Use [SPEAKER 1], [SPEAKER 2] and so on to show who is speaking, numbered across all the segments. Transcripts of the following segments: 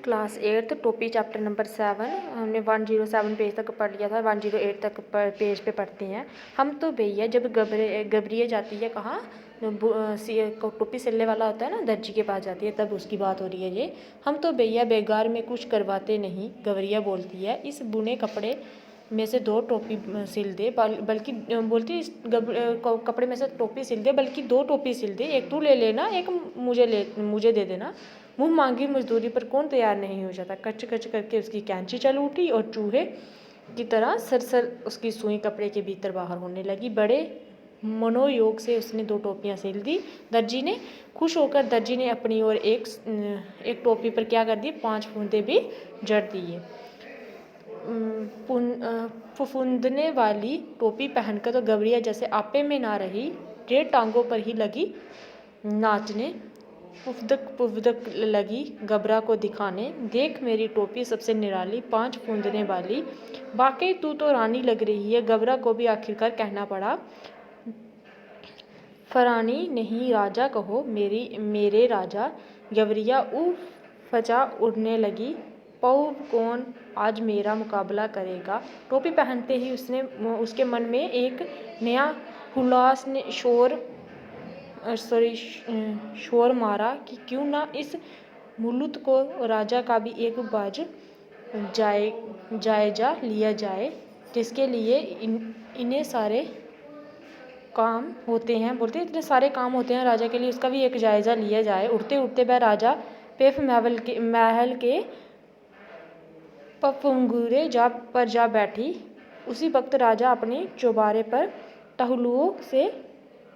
[SPEAKER 1] Class 8 टोपी chapter number 7 हमने 107 page तक पढ़ लिया था। 108 तक पेज पे पढ़ते हैं हम। तो भैया जब गबरिया जाती है कहाँ, टोपी सिलने वाला होता है ना, दर्जी के पास जाती है, तब उसकी बात हो रही है ये। हम तो भैया बेगार में कुछ करवाते नहीं, गबरिया बोलती है, इस बुने कपड़े में से 2 टोपी सिल दे, बल्कि बोलती है इस कपड़े में से टोपी सिल दे, बल्कि 2 टोपी सिल दे, एक तू ले लेना, एक मुझे दे देना। मुँह मांगी मजदूरी पर कौन तैयार नहीं हो जाता। कच कच करके उसकी कैंची चल उठी और चूहे की तरह सरसर उसकी सुई कपड़े के भीतर बाहर होने लगी। बड़े मनोयोग से उसने 2 टोपियाँ सिल दी दर्जी ने। खुश होकर दर्जी ने अपनी ओर एक टोपी पर क्या कर दिए, 5 फूंदे भी जड़ दिए। फुफुंदने वाली टोपी पहनकर तो गबरिया जैसे आपे में ना रही, 1.5 टांगों पर ही लगी नाचने। पुफदक लगी गबरा को दिखाने, देख मेरी टोपी सबसे निराली, 5 फूंदने वाली, वाकई तू तो रानी लग रही है। गबरा को भी आखिरकार कहना पड़ा, फरानी नहीं राजा कहो मेरे राजा। गबरिया फचा उड़ने लगी, पौ कौन आज मेरा मुकाबला करेगा। टोपी पहनते ही उसके मन में एक नया हुलास ने शोर मारा कि क्यों ना इस मुल्क को राजा का भी एक बाज जायजा लिया जाए, जिसके लिए इन्हें सारे काम होते हैं। बोलते हैं इतने सारे काम होते हैं राजा के लिए, उसका भी एक जायज़ा लिया जाए। उड़ते उड़ते वह राजा पेफ महल के पफंगूरे पर जा बैठी। उसी वक्त राजा अपने चौबारे पर टहलुओं से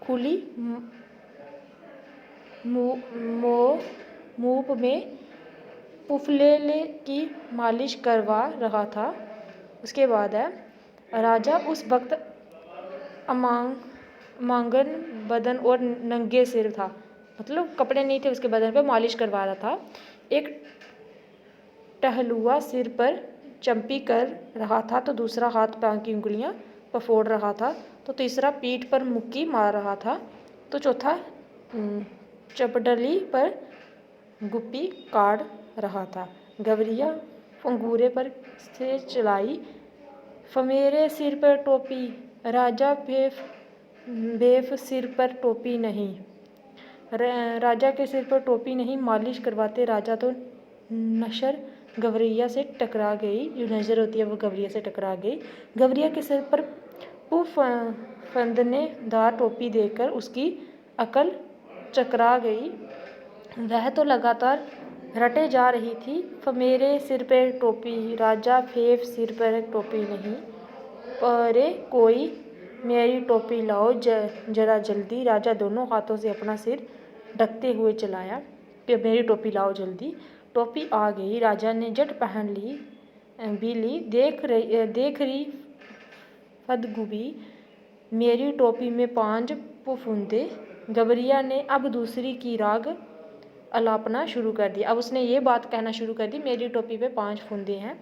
[SPEAKER 1] खुली मूप में पुफलेले की मालिश करवा रहा था। उसके बाद है, राजा उस वक्त अमांगन बदन और नंगे सिर था, मतलब कपड़े नहीं थे उसके बदन पे, मालिश करवा रहा था। एक टहलुआ सिर पर चंपी कर रहा था, तो दूसरा हाथ पांव की उंगलियां पफोड़ रहा था, तो तीसरा पीठ पर मुक्की मार रहा था, तो चौथा चपडली पर गुप्पी काट रहा था। गबरिया फंगूरे पर से चलाई, फमेरे सिर पर टोपी राजा, बेफ सिर पर टोपी नहीं। राजा के सिर पर टोपी नहीं, मालिश करवाते राजा तो नशर गवरिया से टकरा गई। जो नज़र होती है वो गवरिया से टकरा गई। गवरिया के सिर पर फंदनेदार टोपी देखकर उसकी अकल चकरा गई। वह तो लगातार रटे जा रही थी, मेरे सिर पर टोपी राजा, फेफ सिर पर टोपी नहीं। अरे कोई मेरी टोपी लाओ जरा जल्दी। राजा दोनों हाथों से अपना सिर ढकते हुए चलाया, मेरी टोपी लाओ जल्दी। टोपी आ गई, राजा ने झट पहन ली ली। देख रही फदगुबी, मेरी टोपी में 5 फुफुंदे। गबरिया ने अब दूसरी की राग अलापना शुरू कर दिया। अब उसने ये बात कहना शुरू कर दी, मेरी टोपी पे 5 फुंदे हैं।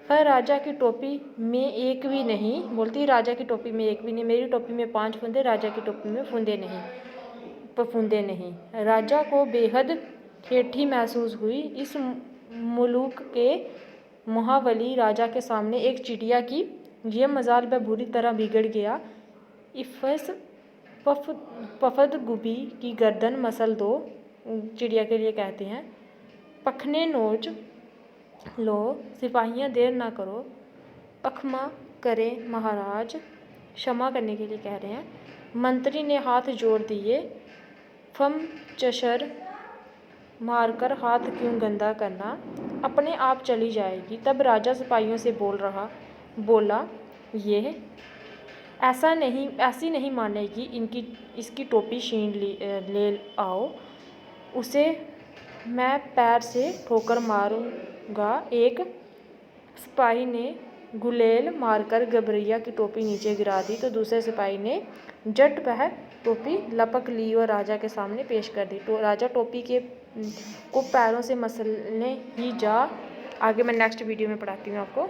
[SPEAKER 1] पर राजा की टोपी में एक भी नहीं, बोलती राजा की टोपी में एक भी नहीं, मेरी टोपी में 5 फुंदे, राजा की टोपी में फुंदे नहीं। राजा को बेहद ठेठी महसूस हुई। इस मुल्क के महावली राजा के सामने एक चिड़िया की ये मजाल वह बुरी तरह बिगड़ गया। इफ़स पफदगुबी की गर्दन मसल दो, चिड़िया के लिए कहते हैं, पखने नोच लो, सिपाहियाँ देर ना करो, पखमा करें महाराज, क्षमा करने के लिए कह रहे हैं। मंत्री ने हाथ जोड़ दिए, फम चशर मारकर हाथ क्यों गंदा करना, अपने आप चली जाएगी। तब राजा सिपाहियों से बोला, ये ऐसी नहीं मानेगी, इसकी टोपी छीन ले आओ, उसे मैं पैर से ठोकर मारूंगा। एक सिपाही ने गुलेल मारकर गबरिया की टोपी नीचे गिरा दी, तो दूसरे सिपाही ने झट वह टोपी लपक ली और राजा के सामने पेश कर दी। तो राजा टोपी को पैरों से मसलने ही जा। आगे मैं नेक्स्ट वीडियो में पढ़ाती हूँ आपको।